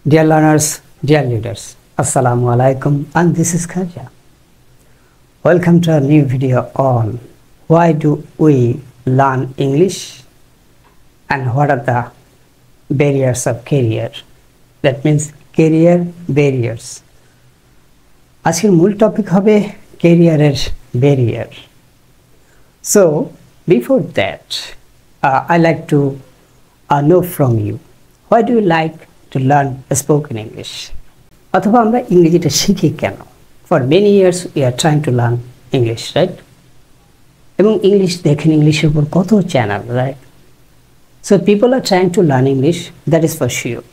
Dear learners, dear leaders, Assalamu alaikum, and this is Khaja. Welcome to a new video on why do we learn English and what are the barriers of career. That means career barriers. আজকের মূল topic হবে career barrier. So before that, I like to know from you, why do you like to learn spoken English? অথবা আমরা ইংরেজিটা শিখি কেন? For many years we are trying to learn English, right? এবং English দেখেন ইংলিশের উপর কত channel, right? So people are trying to learn English, that is for sure.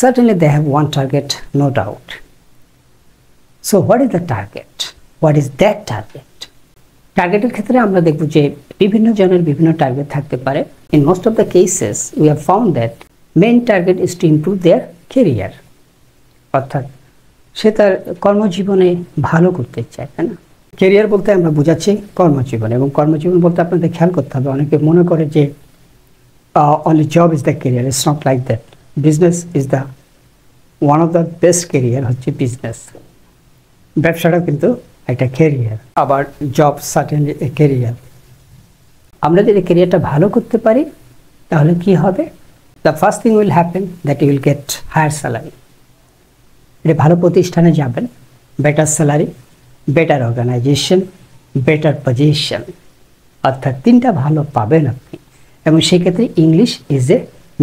Certainly they have one target, no doubt. So what is the target? What is that target? Targeted ক্ষেত্রে আমরা দেখব যে বিভিন্ন জনের বিভিন্ন টার্গেট থাকতে পারে. In most of the cases we have found that main target is to improve their career. অর্থাৎ সে তার কর্মজীবনে ভালো করতে চায়, তাই না? ক্যারিয়ার বলতে আমরা বোঝাচ্ছি কর্মজীবন, এবং কর্মজীবন বলতে আপনাদের খেয়াল করতে হবে, অনেকে মনে করে যে only job is the career. It's not like that. Business is the one of the best career হচ্ছে বিজনেস। ব্যবসাটা কিন্তু একটা ক্যারিয়ার, আবার জব সার্টেনলি এ ক্যারিয়ার। আমরা যদি ক্যারিয়ারটা ভালো করতে পারি তাহলে কি হবে? The first thing will happen that you will get higher salary. এটা ভালো প্রতিষ্ঠানে যাবেন, better salary, better organisation, better position, অর্থাৎ তিনটা ভালো পাবেন আপনি। এবং সেক্ষেত্রে English is a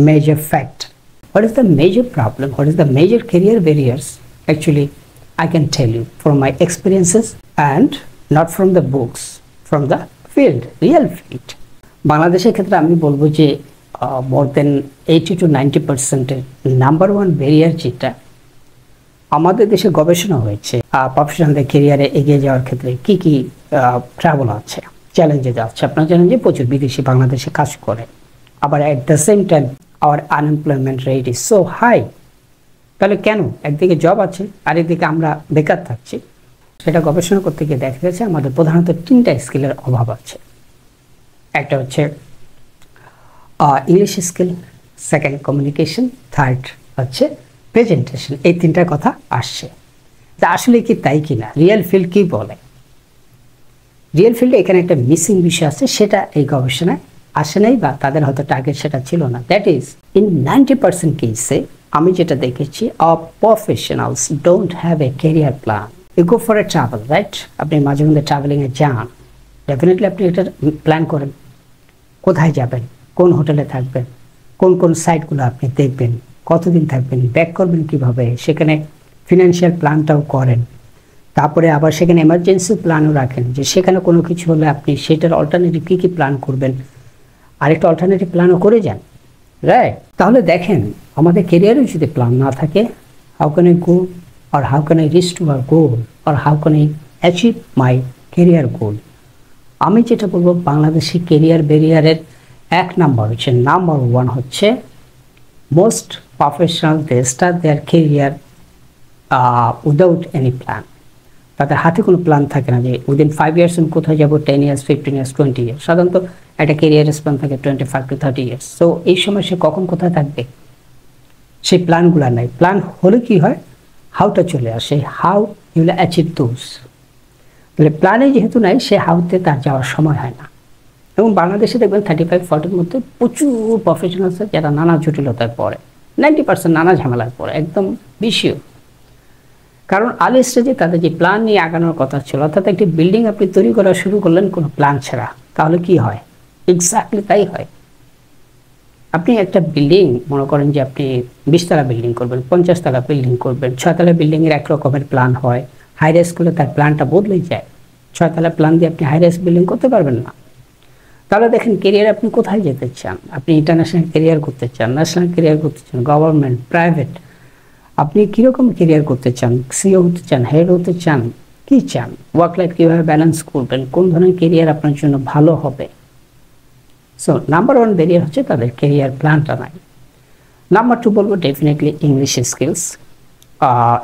major factor. What is the major problem? What is the major career barriers? Actually, I can tell you from my experiences and not from the books, from the field, real field. বাংলাদেশের ক্ষেত্রে আমি বলবো যে more than 80 to 90% number one barrier যেটা আমাদের দেশে গবেষণা হয়েছে প্রফেশনালদের ক্যারিয়ারে এগিয়ে যাওয়ার ক্ষেত্রে কি কি ট্রাবল আছে, চ্যালেঞ্জে যাচ্ছে। আপনারা জানেন যে প্রচুর বিদেশি বাংলাদেশে কাজ করে, আবার at the same time our unemployment rate is so high. তাহলে কেন একদিকে জব আছে আর একদিকে আমরা বেকার থাকছি? সেটা গবেষণা করতে গিয়ে দেখা গেছে আমাদের প্রধানত তিনটা স্কিলের অভাব আছে। একটা হচ্ছে English skill, second communication, third হচ্ছে প্রেজেন্টেশন। এই তিনটার কথা আসছে। তা আসলে কি তাই কিনা? রিয়েল ফিল্ড কি বলে? রিয়েল ফিল্ডে এখানে একটা মিসিং বিষয় আছে, সেটা এই গবেষণায় আসে নাই, বা তাদের হয়তো টার্গেট সেটা ছিল না। দ্যাট ইজ ইন 90% কেসে আমি যেটা দেখেছি, professionals don't have a career plan. You go for a travel, right? আপনি মাঝে মধ্যে ট্রাভেলিংয়ে যান, ডেফিনেটলি আপনি এটা প্ল্যান করেন কোথায় যাবেন, কোন হোটেলে থাকবেন, কোন কোন সাইটগুলো আপনি দেখবেন, কতদিন থাকবেন, ব্যাক করবেন কিভাবে, সেখানে ফিনান্সিয়াল প্ল্যানটাও করেন। তারপরে আবার সেখানে এমার্জেন্সি প্ল্যানও রাখেন, যে সেখানে কোনো কিছু হলে আপনি সেটার অল্টারনেটিভ কী কী প্ল্যান করবেন, আরেকটা অল্টারনেটিভ প্ল্যানও করে যান, রাইট? তাহলে দেখেন আমাদের ক্যারিয়ারে যদি প্ল্যান না থাকে, how can I go or how can I reach to our goal or how can I achieve my career goal? আমি যেটা বলবো, বাংলাদেশি ক্যারিয়ার ব্যারিয়ারের এক নাম্বার হচ্ছে, নাম্বার ওয়ান হচ্ছে most professional they start their career without any plan. তাদের হাতে কোনো প্ল্যান থাকে না যে উইদিন 5 ইয়ার্স আমি কোথায় যাবো, 10 ইয়ার্স, 15 ইয়ার্স, 20 ইয়ার্স। সাধারণত একটা ক্যারিয়ার স্প্যান থাকে 25 to 30 ইয়ার্স। সো এই সময় সে কখন কোথায় থাকবে সেই প্ল্যানগুলো নাই। প্ল্যান হলে কি হয়, হাউটা চলে আসে, how you will achieve those. তাহলে প্ল্যানে যেহেতু নাই, সে হাউতে তার যাওয়ার সময় হয় না। এবং বাংলাদেশে দেখবেন 35-40 মধ্যে প্রচুর প্রফেশনালস যারা নানা জটিলতায় পড়ে, 90% নানা ঝামেলায় পড়ে, একদম বিষয়। কারণ আর্লি স্টেজে তাদের যে প্ল্যান নিয়ে আগানোর কথা ছিল, অর্থাৎ একটি বিল্ডিং আপনি তৈরি করা শুরু করলেন কোনো প্ল্যান ছাড়া, তাহলে কি হয়? এক্স্যাক্টলি তাই হয়। আপনি একটা বিল্ডিং মনে করেন যে আপনি 20 তলা বিল্ডিং করবেন, 50 তলা বিল্ডিং করবেন, 6 তলা বিল্ডিংয়ের এক রকমের প্ল্যান হয়, হাই রাইজ করলে তার প্ল্যানটা বদলে যায়। 6 তলা প্ল্যান দিয়ে আপনি হাই রাইজ বিল্ডিং করতে পারবেন না। তাহলে দেখেন ক্যারিয়ার আপনি কোথায় যেতে চান? আপনি ইন্টারন্যাশনাল ক্যারিয়ার করতে চান, ন্যাশনাল ক্যারিয়ার করতে চান, গভর্নমেন্ট, প্রাইভেট, আপনি কীরকম ক্যারিয়ার করতে চান? সিও হতে চান, হেড হতে চান, কী চান? ওয়ার্ক লাইফ কীভাবে ব্যালেন্স করবেন? কোন ধরনের ক্যারিয়ার আপনার জন্য ভালো হবে? সো নাম্বার ওয়ান ব্যারিয়ার হচ্ছে তাদের ক্যারিয়ার প্ল্যানটা নাই। নাম্বার টু বলবো ডেফিনেটলি ইংলিশ স্কিলস।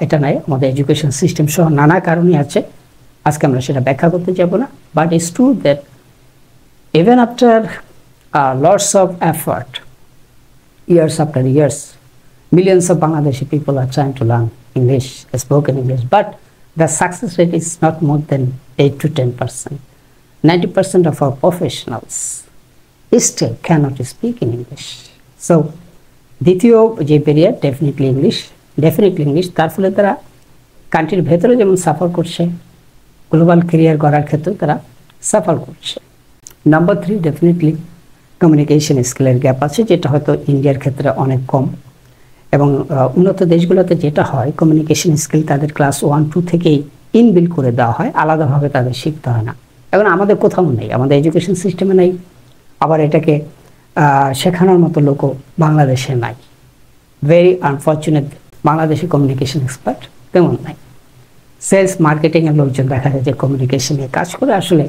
এটা নাই, আমাদের এডুকেশন সিস্টেম সহ নানা কারণই আছে, আজকে আমরা সেটা ব্যাখ্যা করতে যাব না। But it's true that even after lots of effort, years after years, Millions of Bangladeshi people are trying to learn English, spoken English, but the success rate is not more than 8 to 10%. 90% of our professionals still cannot speak in English. So, দ্বিতীয় যে barrier definitely English, তার ফলে তারা কান্ট্রির ভেতরে যেমন suffer করছে, global career গড়ার ক্ষেত্রে তারা সাফার করছে। নাম্বার 3 ডেফিনেটলি কমিউনিকেশন স্কিলের গ্যাপ আছে, যেটা হয়তো ইন্ডিয়ার ক্ষেত্রে অনেক কম, এবং উন্নত দেশগুলোতে যেটা হয় কমিউনিকেশন স্কিল তাদের ক্লাস 1, 2 থেকেই ইনবিল্ড করে দেওয়া হয়, আলাদাভাবে তাদের শিখতে হয় না। এখন আমাদের কোথাও নেই, আমাদের এডুকেশন সিস্টেমে নেই, আবার এটাকে শেখানোর মতো লোকও বাংলাদেশে নাই। ভেরি আনফর্চুনেট, বাংলাদেশে কমিউনিকেশন এক্সপার্ট তেমন নাই। সেলস মার্কেটিংয়ের লোকজন দেখা যায় যে কমিউনিকেশন নিয়ে কাজ করে, আসলে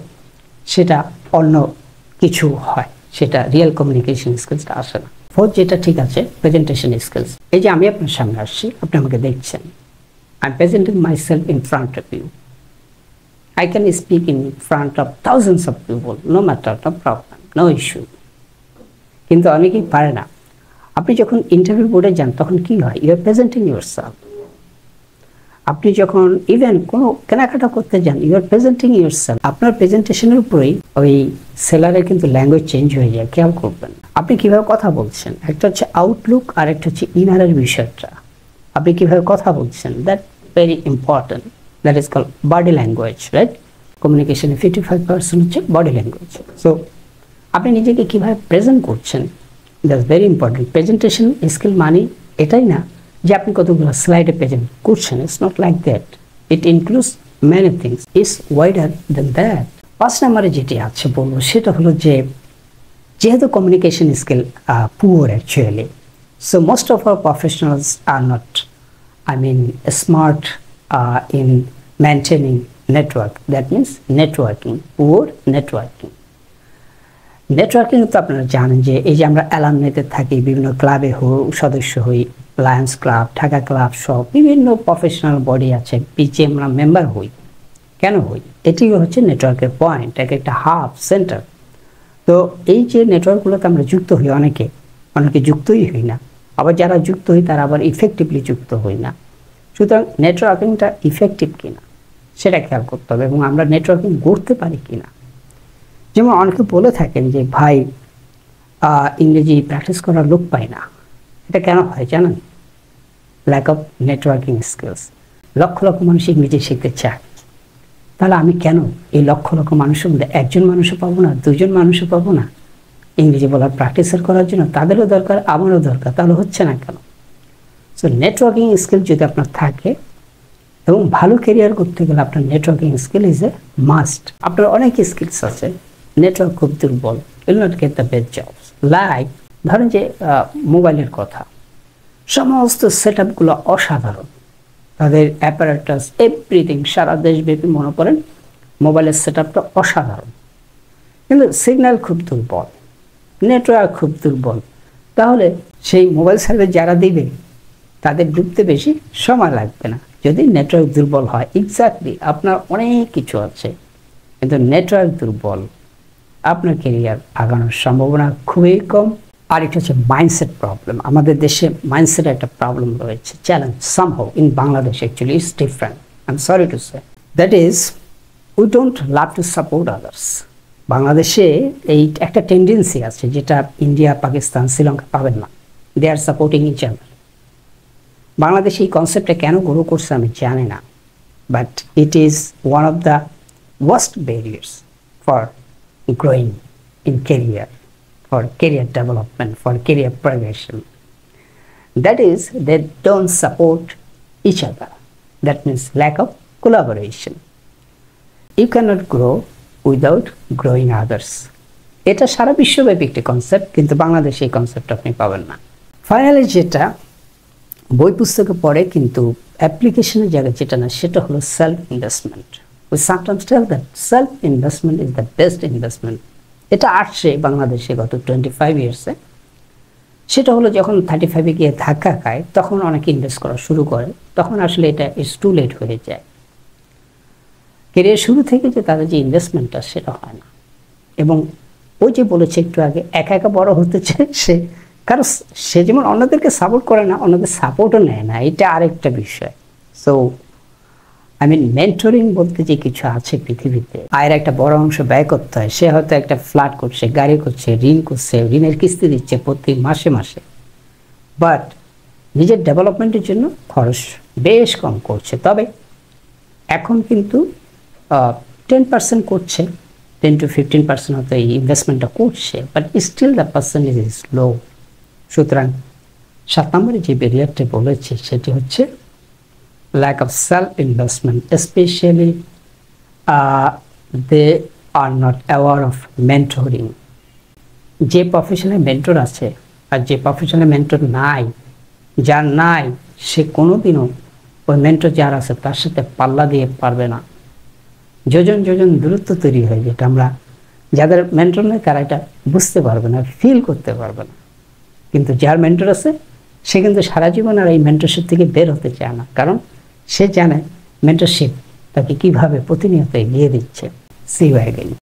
সেটা অন্য কিছু হয়, সেটা রিয়েল কমিউনিকেশন স্কিলসটা আসে না। ফোর্থ যেটা ঠিক আছে, প্রেজেন্টেশন স্কিলস। এই যে আমি আপনার সামনে আসছি, আপনি আমাকে দেখছেন, I am presenting myself in front of you. I can speak in front of thousands of people, no matter, no problem, no issue. কিন্তু অনেকেই পারে না। আপনি যখন ইন্টারভিউ বোর্ডে যান তখন কি হয়, ইউ আর প্রেজেন্টিং ইউরসেলফ। আপনি যখন ইভেন কোনো কেনাকাটা করতে যান, ইউ আর প্রেজেন্টিং ইউরসেলফ। আপনার প্রেজেন্টেশনের উপরেই ওই সেলারের কিন্তু ল্যাঙ্গুয়েজ চেঞ্জ হয়ে যায়, খেয়াল করবেন। আপনি কিভাবে কথা বলছেন, একটা হচ্ছে আউটলুক আর একটা হচ্ছে ইনারের বিষয়টা। আপনি কিভাবে কথা বলছেন, that very important. That is called body language, right? Communication 55% হচ্ছে body language. So, আপনি নিজেকে কিভাবে প্রেজেন্ট করছেন, that's very important. Presentation skill মানে এটাই না যে আপনি কতগুলো স্লাইডে প্রেজেন্ট করছেন, it's not like that. It includes many things. It's wider than that. 5 নম্বরে যেটি আছে বলবো সেটা হলো যে যেহেতু communication skill poor actually, so most of our professionals are not, smart in maintaining network. That means networking, poor networking. Networking তো আপনারা জানেন যে এই যে আমরা অ্যালামনিতে থাকি, বিভিন্ন ক্লাবে সদস্য হই, লায়ন্স ক্লাব, ঢাকা ক্লাব সব বিভিন্ন প্রফেশনাল বডি আছে, পিচে আমরা মেম্বার হই। কেন হই? এটি হচ্ছে নেটওয়ার্কের পয়েন্ট, একটা হাব সেন্টার। তো এই যে নেটওয়ার্কগুলোতে আমরা যুক্ত হই, অনেকে যুক্তই হই না, আবার যারা যুক্ত হই তারা আবার ইফেক্টিভলি যুক্ত হই না। সুতরাং নেটওয়ার্কিংটা ইফেক্টিভ কিনা সেটা খেয়াল করতে হবে, এবং আমরা নেটওয়ার্কিং করতে পারি কিনা। যেমন অনেকে বলে থাকেন যে ভাই ইংরেজি প্র্যাকটিস করার লোক পাই না। এটা কেন হয় জানেন? Lack of networking skills. লক্ষ লক্ষ মানুষ ইংরেজি শিখতে চায়, তাহলে আমি কেন এই লক্ষ লক্ষ মানুষের মধ্যে একজন মানুষও পাবো না, 2জন মানুষও পাবো না ইংরেজি বলার প্র্যাকটিসের করার জন্য? তাদেরও দরকার, আমারও দরকার, তাহলে হচ্ছে না কেন? সো নেটওয়ার্কিং স্কিল যদি আপনার থাকে এবং ভালো ক্যারিয়ার করতে গেলে আপনার networking skill is a must. আপনার অনেক স্কিলস আছে, নেটওয়ার্ক খুব দুর্বল, will not get the best jobs. Like ধরেন যে মোবাইলের কথা, সমস্ত সেট আপগুলো অসাধারণ, তাদের অ্যাপারেটাস এভরিথিং সারা দেশব্যাপী মনে করেন মোবাইলের সেট আপটা অসাধারণ, কিন্তু সিগন্যাল খুব দুর্বল, নেটওয়ার্ক খুব দুর্বল। তাহলে সেই মোবাইল সার্ভিস যারা দিবে তাদের ডুবতে বেশি সময় লাগবে না, যদি নেটওয়ার্ক দুর্বল হয়। এক্স্যাক্টলি, আপনার অনেক কিছু আছে কিন্তু নেটওয়ার্ক দুর্বল, আপনার ক্যারিয়ার আগানোর সম্ভাবনা খুবই কম। আর এটা হচ্ছে মাইন্ডসেট প্রবলেম। আমাদের দেশে মাইন্ডসেট একটা প্রবলেম রয়েছে, challenge. Somehow in Bangladesh actually is different, I am sorry to say, that is we don't love to support others. বাংলাদেশে এই একটা টেন্ডেন্সি আছে যেটা ইন্ডিয়া, পাকিস্তান, শ্রীলঙ্কা পাবেন না, দে আর সাপোর্টিং ইচ আদার। বাংলাদেশে এই কনসেপ্টটা কেন গ্রো করছে আমি জানি না, but it is one of the worst barriers for growing in career, for career development, for career progression. That is, they don't support each other. That means lack of collaboration. You cannot grow without growing others. এটা সারা বিশ্বব্যাপী একটি concept, কিন্তু বাংলাদেশে এই concept আপনি পাবেন না। Finally যেটা বই পুস্তকে পড়ে কিন্তু অ্যাপ্লিকেশনের জায়গায় যেটা না, সেটা হলো self investment. We sometimes tell that self investment is the best investment. এটা আসছে বাংলাদেশে গত 25 ইয়ার্সে। সেটা হলো যখন 35-এ গিয়ে ধাক্কা খায় তখন অনেকে ইনভেস্ট করা শুরু করে, তখন আসলে এটা ইটস টু লেট হয়ে যায়। ক্যারিয়ার শুরু থেকে যে তাদের যে ইনভেস্টমেন্টটা সেটা হয় না। এবং ওই যে বলেছে একটু আগে, একা একা বড় হতে চায়, সে কারণ সে যেমন অন্যদেরকে সাপোর্ট করে না, অন্যদের সাপোর্টও নেয় না, এটা আরেকটা বিষয়। সো মেন্টরিং বলতে যে কিছু আছে পৃথিবীতে, আয়ের একটা বড় অংশ ব্যয় করতে হয়। সে হয়তো একটা ফ্ল্যাট করছে, গাড়ি করছে, ঋণ করছে, ঋণের কিস্তি দিচ্ছে প্রত্যেক মাসে মাসে, বাট নিজের ডেভেলপমেন্টের জন্য খরচ বেশ কম করছে। তবে এখন কিন্তু 10% করছে, 10 to 15% হয়তো এই ইনভেস্টমেন্টটা করছে, but still the percentage is low. সুতরাং 7 নম্বরে যে ব্যারিয়ারটা বলেছে সেটি হচ্ছে lack of self-investment, especially they are not aware of mentoring. যে প্রফেশনাল মেন্টর আছে আর যে প্রফেশনাল মেন্টর নাই, যার নাই, সে কোনোদিনও ওই মেন্টর যার আছে তার সাথে পাল্লা দিয়ে পারবে না। যোজন যোজন দূরত্ব তৈরি হয়, যেটা আমরা যাদের মেন্টর নেই তারা এটা বুঝতে পারবে না, ফিল করতে পারবে না। কিন্তু যার মেন্টর আছে সে কিন্তু সারা জীবন আর এই মেন্টরশিপ থেকে বের হতে চায় না, কারণ সে জানে মেন্টরশিপ তাকে কিভাবে প্রতিনিয়ত এগিয়ে দিচ্ছে। See you again.